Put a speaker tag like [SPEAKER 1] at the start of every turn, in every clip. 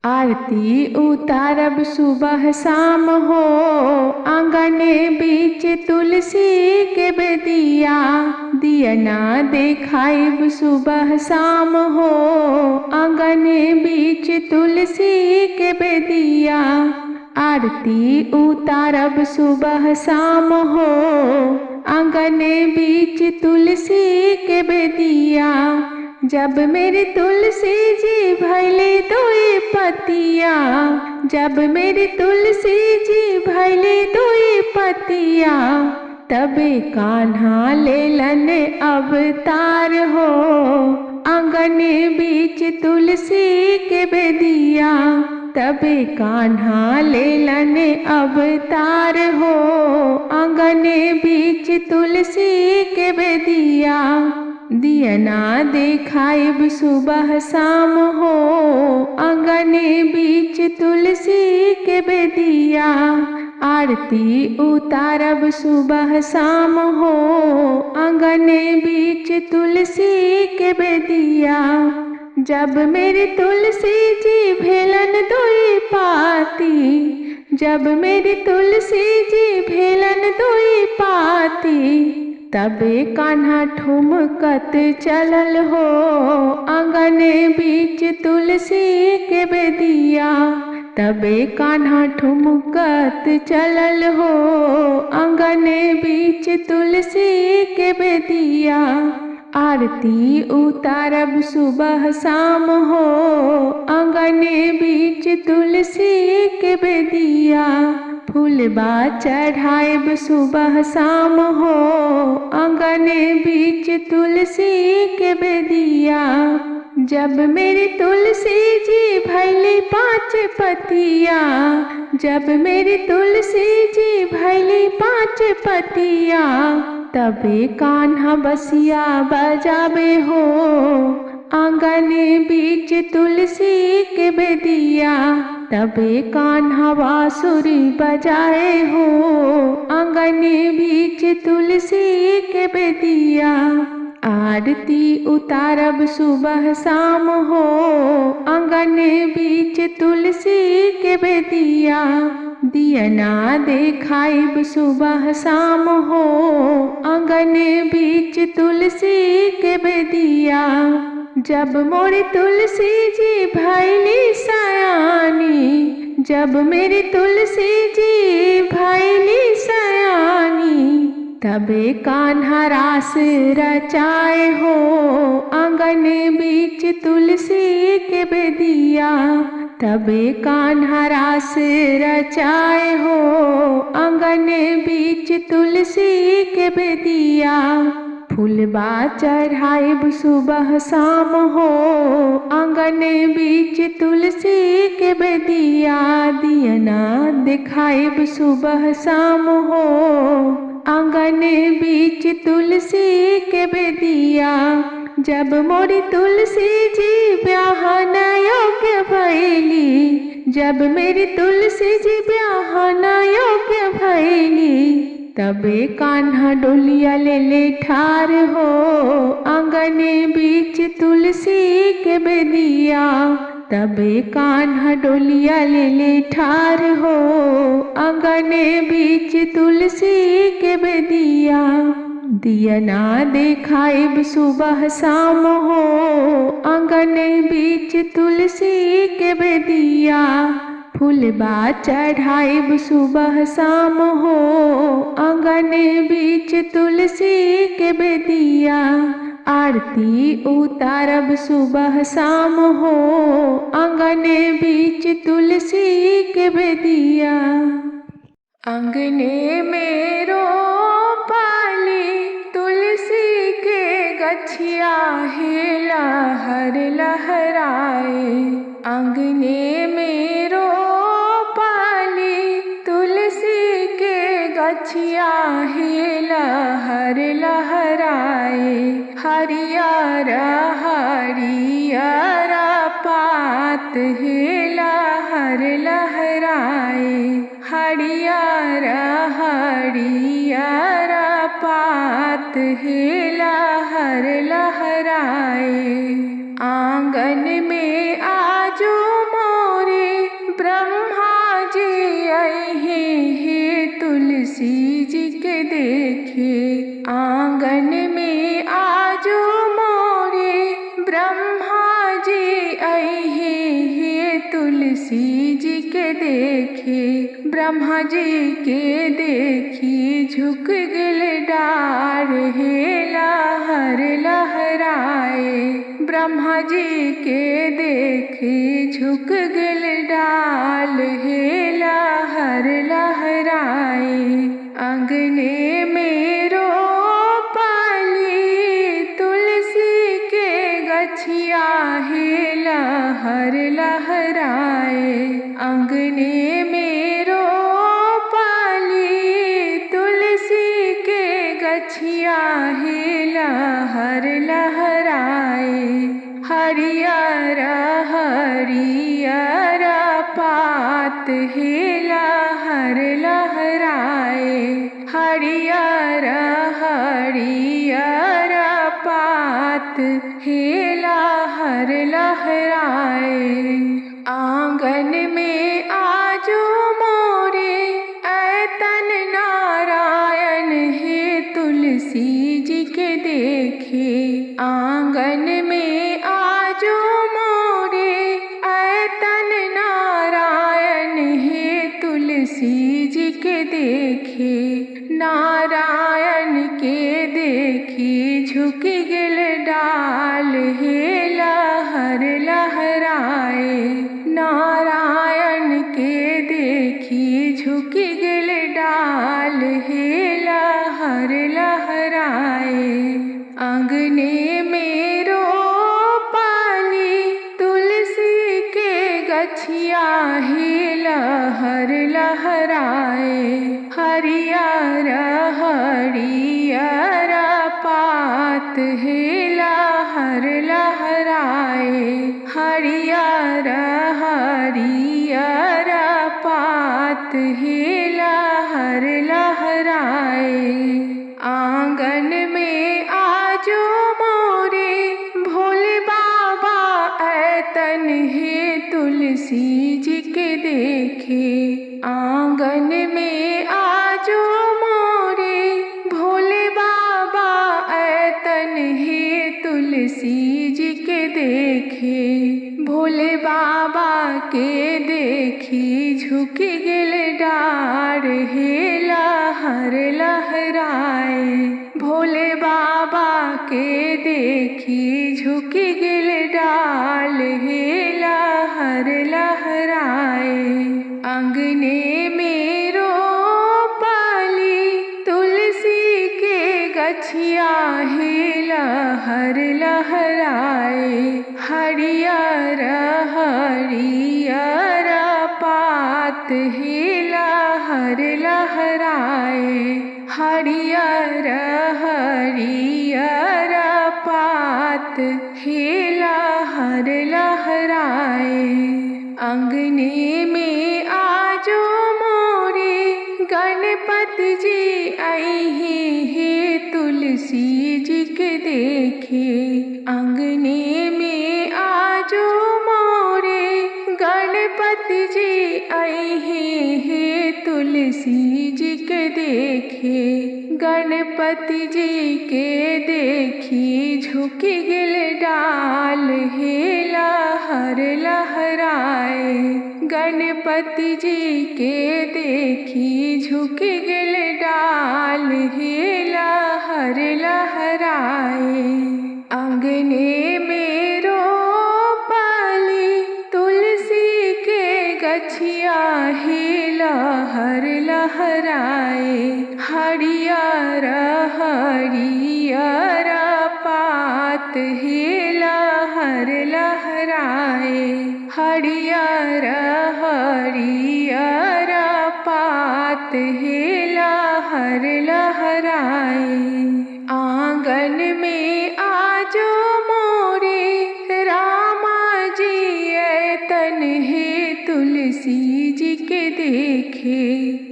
[SPEAKER 1] आरती उतारब सुबह शाम हो, आंगने बीच तुलसी के बेदिया। दियना देखाइब सुबह शाम हो, आंगने बीच तुलसी के बेदिया। आरती उतारब सुबह शाम हो, आंगने बीच तुलसी के बेदिया। जब मेरी तुलसी जी भैले दोई पतिया, जब मेरी तुलसी जी भैले दोई पतिया। तबे कान्हा लेलन अवतार हो, आंगने बीच तुलसी के बेदिया। तबे कान्हा लेलन अवतार हो, आंगने बीच तुलसी के बेदिया। दियना देखाइब सुबह शाम हो, आंगने बीच तुलसी के बेदिया। आरती उतारब सुबह शाम हो, आंगने बीच तुलसी के बेदिया। जब मेरी तुलसी जी भेलन दोई पाती, जब मेरी तुलसी जी भेलन दोई पाती। तबे कान्हा ठुमकत चलल हो, आंगने बीच तुलसी के बेदिया। तबे कान्हा ठुमकत चलल हो, आंगने बीच तुलसी के बेदिया। आरती उतारब सुबह शाम हो, आंगने बीच तुलसी के बेदिया। फूलबा चढ़ाइब सुबह शाम हो, आंगने बीच तुलसी के बेदिया। जब मेरी तुलसी जी भैली 5 पतिया, जब मेरी तुलसी जी भैली 5 पतिया। तबे कान्हा बसिया बजावे हो, आंगने बीच तुलसी के बेदिया। तबे कान्हा बांसुरी बजाए हो, आंगने बीच तुलसी के बेदिया। आरती उतारब सुबह शाम हो, आंगने बीच तुलसी के बेदिया। दियना देखाइब सुबह शाम हो, आंगने बीच तुलसी के बेदिया। जब मोरी तुलसी जी भैली सयानी, जब मेरी तुलसी जी भैली सयानी। तबे कान्हा रास रचाए हो, आंगने बीच तुलसी के बेदिया। तबे कान्हा रास रचाए हो, आंगने बीच तुलसी के बेदिया। फूलबा चढ़ाइब सुबह शाम हो, आंगने बीच तुलसी के बेदिया। दियना दिखाइब सुबह शाम हो, आंगने बीच तुलसी के बेदिया। जब मोरी तुलसी जी ब्याहन योग्य भैली, जब मेरी तुलसी जी ब्याहन योग्य भैली। तबे कान्हा डोलिया ले ठार हो, आंगने बीच तुलसी के बेदिया। तबे कान्हा डोलिया ले ठार हो, आंगने बीच तुलसी के बेदिया। दियना देखाइब सुबह शाम हो, आंगने बीच तुलसी के बेदिया। फूलबा चढ़ाइब सुबह शाम हो, आंगने बीच तुलसी के बेदिया। आरती उतारब सुबह शाम हो, आंगने बीच तुलसी के बेदिया। अंगने में रोपाली तुलसी के गछिया, हे लहर लहराए। अंगने में रोपाली तुलसी के गछिया, हे लहर लहराए। हरियर हरियर पात, हे लहर लहराए। हरियर हरियर पात, हे लहर लहराए। आंगन में आजो मोरे तुलसी जी के देखे। आंगन में आजो मोरे ब्रह्मा जी अइहे हे तुलसी जी के देखे। ब्रह्मा जी के देखी झुक गिल डार हे लहर लहराए। ब्रह्मा जी के देखी झुक गिल डाल हे लहर लहराए। अंगने में रोपली तुलसी के गछिया हे लहर लहराए। अंगने में रोपली तुलसी के गछिया हे लहर लहराए। हरियर हरियर पात हे लहर लहराए। हरियर हरियर पात हे लहर लहराए। आंगन में आजो मोरे ऐतन नारायण हे तुलसी जी के देखे। आंगन में आजो मोरे ऐतन नारायण हे तुलसी जी के देखे। नारायण के देखी झुक गिल डाल हे लहर लहराए। नारायण के देखी झुक गिल डाल हे लहर लहराए। अंगने में रोपली तुलसी के गछिया हे लहर लहराए। हरियर हरियर पात हे लहर लहराए। हरियर हरियर पात हे लहर लहराए। आंगन में आजो मोरे भोले बाबा ऐतन हे तुलसी जी के देखे। आंगन में आजो मोरे भोले बाबा ऐतन हे तुलसी जी के देखे। भोले बाबा के देखी झुक गिल डार हे लहर लहराए। भोले बाबा के देखी झुक गिल डाल हे लहर लहराए। अंगने में रोपली तुलसी के गछिया हे लहर लहराए। हरियर हरियर पात हे लहर लहराए। हरियर हरियर पात हे लहर लहराए। अंगने में आजो मोरे गणपति जी अइहे हे तुलसी जी के देखे। अंगने में आजो मोरे गणपति जी अइहे हे तुलसी जी के देखे। गणपति जी के देखी झुक गिल डाल हे लहर लहराए। गणपति जी के देखी झुक गिल डाल हे लहर लहराए। अंगने में रोपली तुलसी के गछिया हे लहर लहराए। हरियर हरियर पात हे लहर लहराए। हरियर हरियर पात हे लहर लहराए। आंगन में आजो मोरे रामा जी ऐतन हे तुलसी जी के देखे।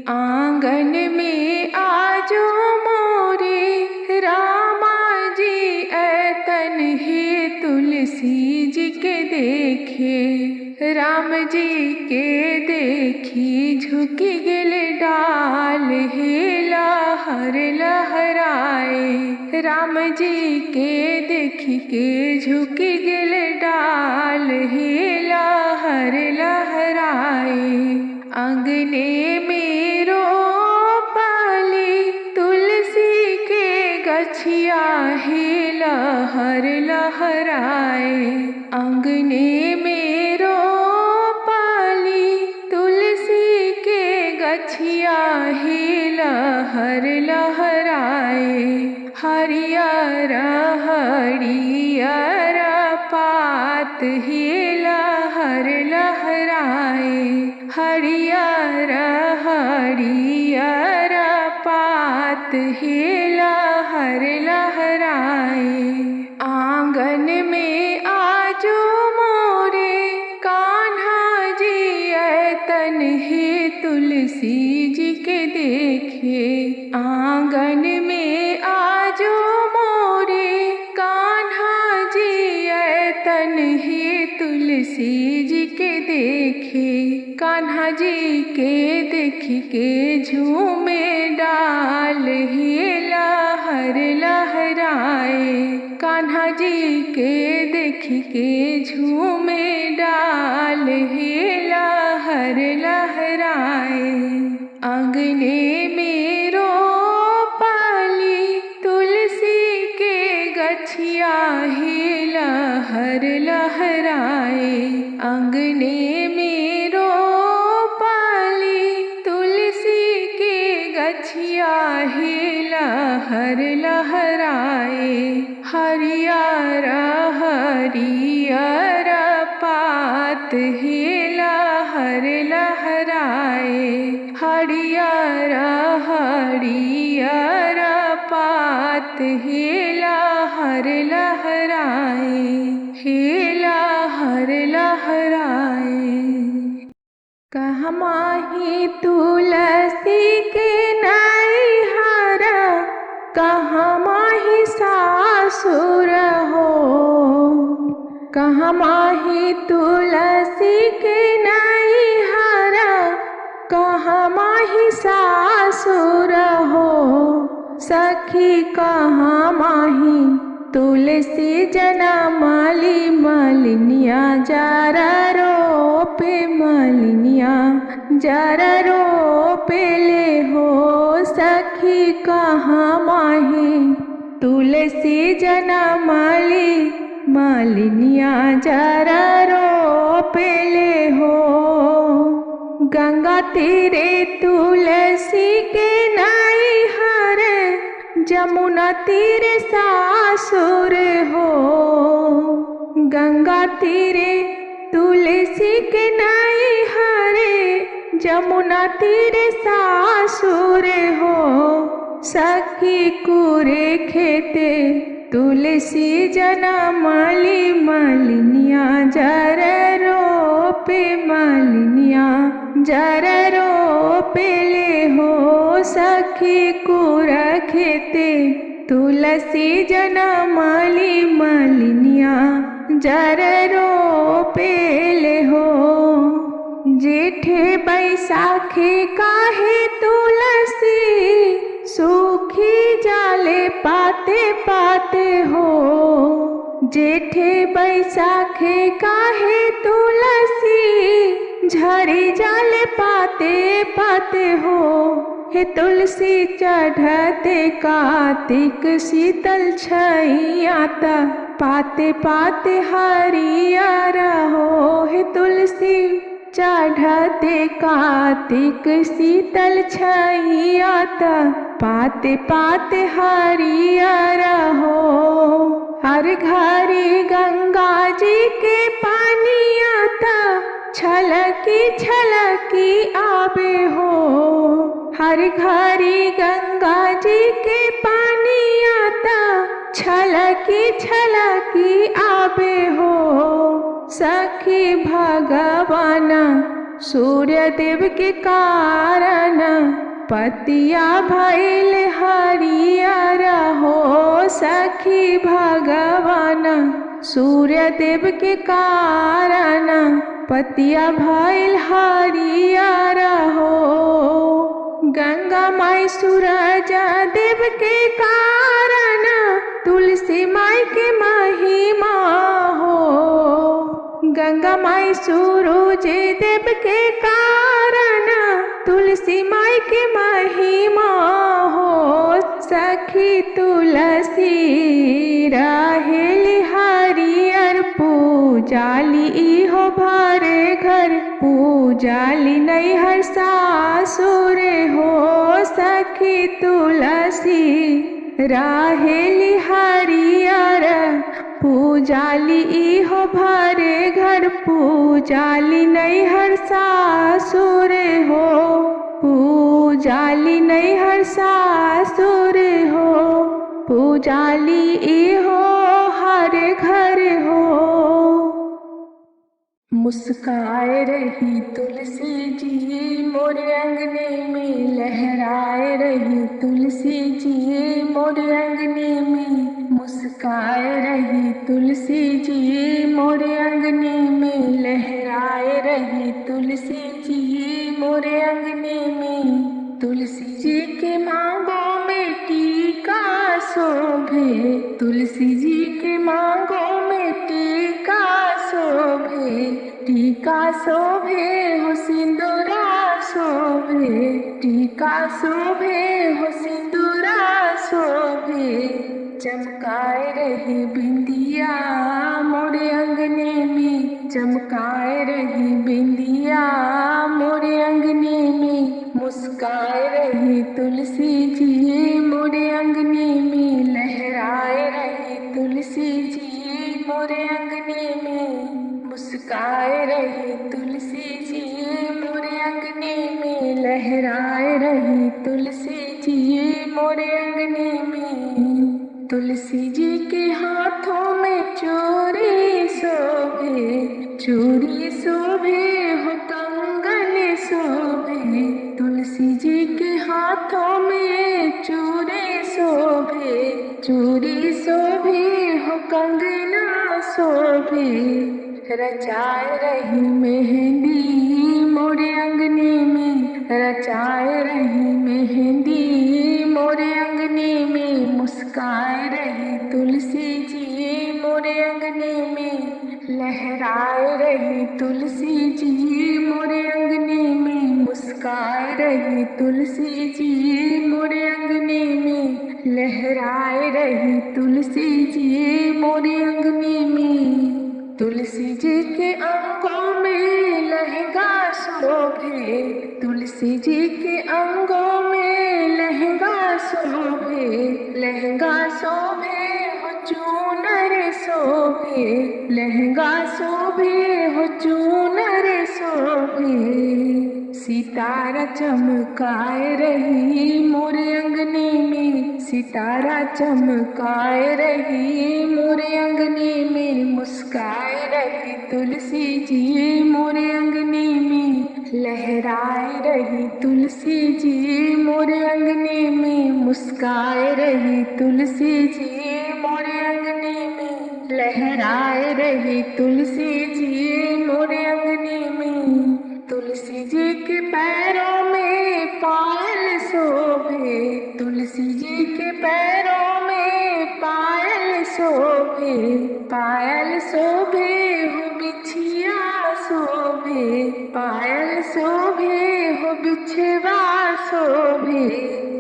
[SPEAKER 1] आंगन में आजो मोरे रामा जी ऐतन हे तुलसी जी के देखे। राम जी के देखी झुकी गेल डाल हे लहर लहराए। राम जी के देखी के झुकी गेल डाल हे लहर लहराए। अंगने में रोपली तुलसी के गछिया हे लहर लहराए। अंगने में रोपली तुलसी के गछिया हे लहर लहराए। हरियर हरियर पात हे लहर लहराए। हरियर हरियर पात हे लहर लहराए। आंगन में आजो मोरे कान्हा जी ऐतन हे तुलसी जी के देखे। आंगन में आजो मोरे कान्हा जी ऐतन हे तुलसी जी के देखे। कान्हा जी के देखी के झूमे डाल हे लहर लहराए। कान्हा जी के देखी के झूमे डाल हे लहर लहराए। अंगने में रोपली तुलसी के गछिया हे लहर लहराए। अंगने में रोपली तुलसी के गछिया हे लहर लहराए। हरियर हरियर पात हे लहर लहराए। हरियर हरियर पात हे लहर लहराए। हे लहर लहराए। कहमाही तुलसी के नैहर कहमाही सासुर हो। कहमाही तुलसी के नैहर कहमाही सासुर हो। सखी कहमाही तुलसी जनमली मलिनिया जरा रोपे मलिनिया जरा रोपे ले हो। सखी कहमाही तुलसी जनमली मलिनिया जरा रोपे ले हो। गंगा तीरे तुलसी के नैहर जमुना तीरे सासुर हो। गंगा तीरे तुलसी के नैहर जमुना तीरे सासुर हो। सखी कुरे खेते तुलसी जनमली मलिनिया जरा रोपे मलिनिया जरा रोपे ले हो। सखी कुरा खेते तुलसी जनमली मलिनिया जरा रोपे ले हो। जेठे बैसाखे काहे तुलसी सूखी जाले पाते पाते हो। जेठे बैसाखे काहे तुलसी झड़ी जाले पाते पाते हो। हे तुलसी चढ़ते कार्तिक शीतल छैयाता पाते पाते हरियर हो। हे तुलसी चढ़ते कार्तिक शीतल छैयाता पाते पाते हरियर हो। हर घड़ी गंगा जी के पानी आता छलकी छलकी आवे हो। हर घड़ी गंगा जी के पानी आता छलकी छलकी आवे हो। सखी भगवान सूर्य देव के कारण पतिया भइल हरियर हो। सखी भगवान सूर्य देव के कारण पतिया भइल हरियर हो। गंगा माई सूरज देव के कारण तुलसी माई के महिमा हो। गंगा माई सूरज देव के कारण तुलसी माई के महिमा हो। सखी तुलसी रहेली हरियर पूजाली इहो भरे घर पूजाली नैहर सासुर हो। सखी तुलसी रहेली हरियर पूजाली इहो भरे घर पूजाली नैहर सासुर हो। पूजाली नैहर सासुर हो। पूजाली इहो हर घर हो। मुस्काए रही तुलसी जी मोरे अंगने में लहराए रही तुलसी जी मोरे अंगने में। मुस्काए रही तुलसी जी मोरे अंगने में लहराए रही तुलसी जी मोरे अंगने में। तुलसी जी के मांगों में टीका शोभे तुलसी जी के मांगों में टीका शोभे। टीका शोभे हो सिंदूरा शोभे टीका शोभे हो सिंदूरा शोभे। चमकाए रही बिंदिया मोरे अंगने में चमकाए रही बिंदिया मोरे अंगने में। मुस्काए रही तुलसी जी मोरे अंगने में लहराए रही तुलसी जी मोरे अंगने में। मुस्काए रही तुलसी जी मोरे अंगने में लहराए रही तुलसी जी मोरे अंगने में। तुलसी जी के हाथों में चूड़ी शोभे चूड़ी शोभे हो कंगन शोभे। तुलसी जी के हाथों में चूड़ी शोभे चूड़ी शोभे हो कंगना शोभे। रचाए रही मेहंदी मोरे अंगने में रचाए रही मेहंदी मोरे अंगने में। मुस्काए रही तुलसी जी मोरे अंगने में लहराए रही तुलसी जी मोरे अंगने में। मुस्काए रही तुलसी जी मोरे अंगने में लहराए रही तुलसी जी मोरे अंगने में। तुलसी जी के अंगों में लहंगा शोभे तुलसी जी के अंगों में लहंगा शोभे। लहंगा शोभे हो चूनर शोभे लहंगा शोभे हो चूनर शोभे। सितारा चमकाए रही मोरे अंगने में सितारा चमकाए रही मोरे अंगने में। मुस्काए रही तुलसी जी मोरे अंगने में लहराए रही तुलसी जी मोरे अंगने में। मुस्काए रही तुलसी जी मोरे अंगने में लहराए रही तुलसी जी मोरे अंगने में। तुलसी जी के पैरों में पायल शोभे तुलसी जी के पैरों में पायल शोभे। पायल शोभे हो बिछिया शोभे पायल शोभे हो बिछवा शोभे।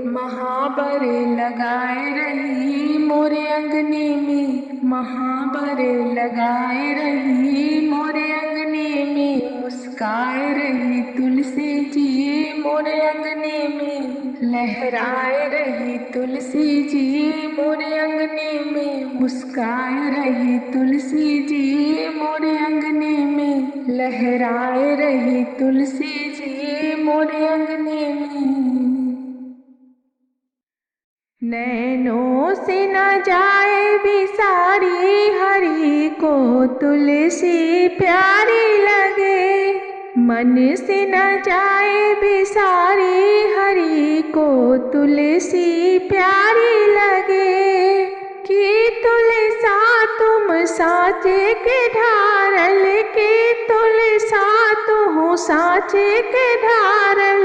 [SPEAKER 1] महाबर लगाए रही मोरे अंगने में महाबर लगाए रही मोरे अंगने में। मुस्काए रही तुलसी जी मोरे अंगने में लहराए रही तुलसी जी मोरे अंगने में। मुस्काए रही तुलसी जी मोरे अंगने में लहराए रही तुलसी जी मोरे अंगने में। नैनों से न जाए बिसारी हरि को तुलसी प्यारी लगे। मन से न जाए बिसारी हरि को तुलसी प्यारी लगे। की तुलसा तुम साँचे के ढारल, की तुलसा तुहु साँचे के ढारल,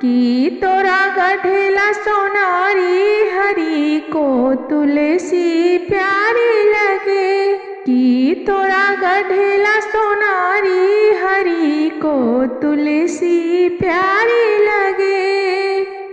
[SPEAKER 1] की तोरा गढ़ेला सोनारी हरि को तुलसी प्यारी लगे, की तोरा गढ़ेला सोनारी हरि को तुलसी प्यारी लगे।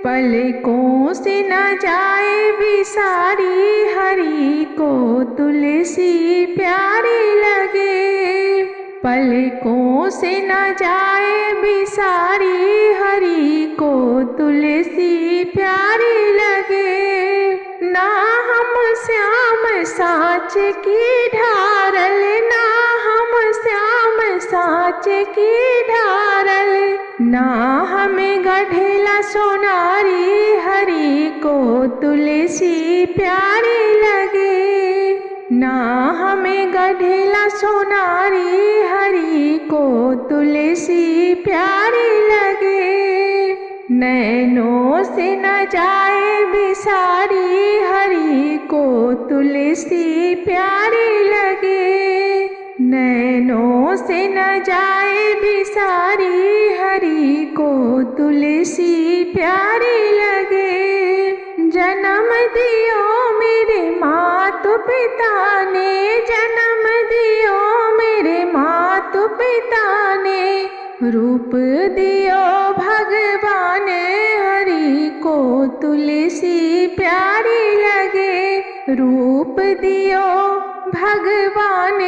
[SPEAKER 1] पलकों से न जाए बिसारी हरि को तुलसी प्यारी लगे, पलकों से न जाए बिसारी हरि को तुलसी प्यारी लगे। ना हम श्याम साँच की ढारल, ना हम श्याम साँच की ढारल, ना हमें गढ़ेला सोनारी हरि को तुलसी प्यारी लगे, ना हमें गढ़ेला सोनारी हरि को तुलसी प्यारी लगे। नैनों से न जाए बिसारी हरि को तुलसी प्यारी लगे, नैनों से न जाए बिसारी हरि को तुलसी प्यारी लगे। जन्म दियो मेरे मातु पिता ने, जन्म दियो मेरे मातु पिता ने, रूप दियो भगवान हरि को तुलसी प्यारी लगे, रूप दियो भगवान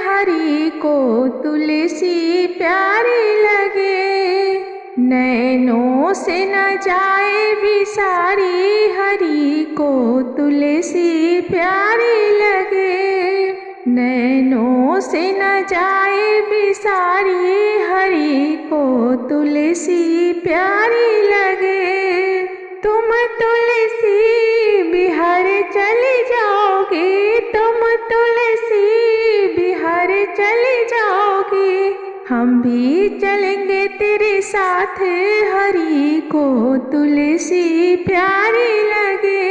[SPEAKER 1] हरि को तुलसी प्यारी लगे। नैनों से न जाए बिसारी हरि को तुलसी प्यारी लगे, नैनों से न जाए बिसारी हरि को तुलसी प्यारी लगे। तुम तुलसी बिहार चली जाओगे, तुम तुलसी बिहार चली जाओगे, हम भी चलेंगे तेरे साथ हरि को तुलसी प्यारी लगे,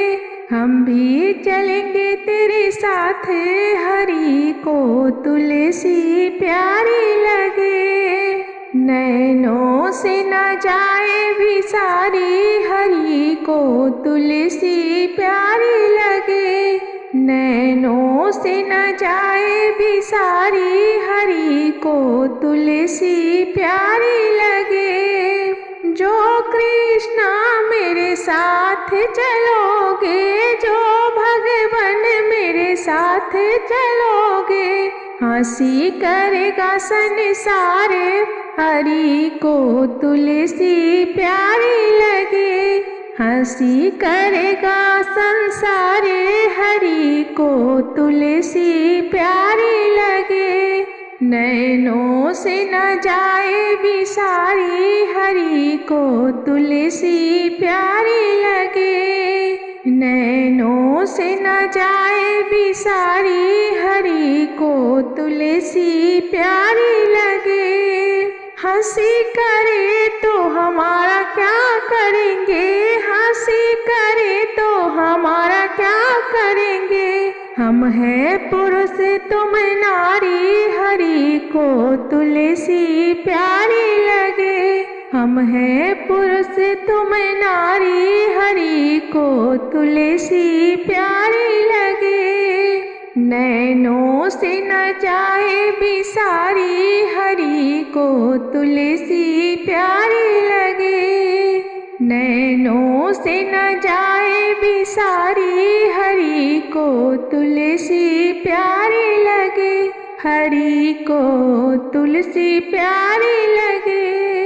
[SPEAKER 1] हम भी चलेंगे तेरे साथ हरि को तुलसी प्यारी लगे। नैनों से न जाए बिसारी हरि को तुलसी प्यारी लगे, नैनों से न जाए बिसारी हरि को तुलसी प्यारी लगे। जो कृष्णा मेरे साथ चलोगे, जो भगवान मेरे साथ चलोगे, हंसी करेगा संसार हरि को तुलसी प्यारी लगे, हंसी करेगा संसार हरि को तुलसी प्यारी लगे। नैनों से न जाए बिसारी हरि को तुलसी प्यारी लगे, नैनों से न जाए बिसारी हरि को तुलसी प्यारी लगे। हंसी करे तो हमारा क्या करेंगे, हंसी करे तो हमारा क्या करेंगे, हम हैं पुरुष तुम नारी हरि को तुलसी प्यारी लगे, हम हैं पुरुष तुम नारी हरि को तुलसी प्यारी लगे। नैनों से न जाए बिसारी हरि को तुलसी प्यारी लगे, नैनों से न जाए बिसारी हरि को तुलसी प्यारी लगे, हरि को तुलसी प्यारी लगे।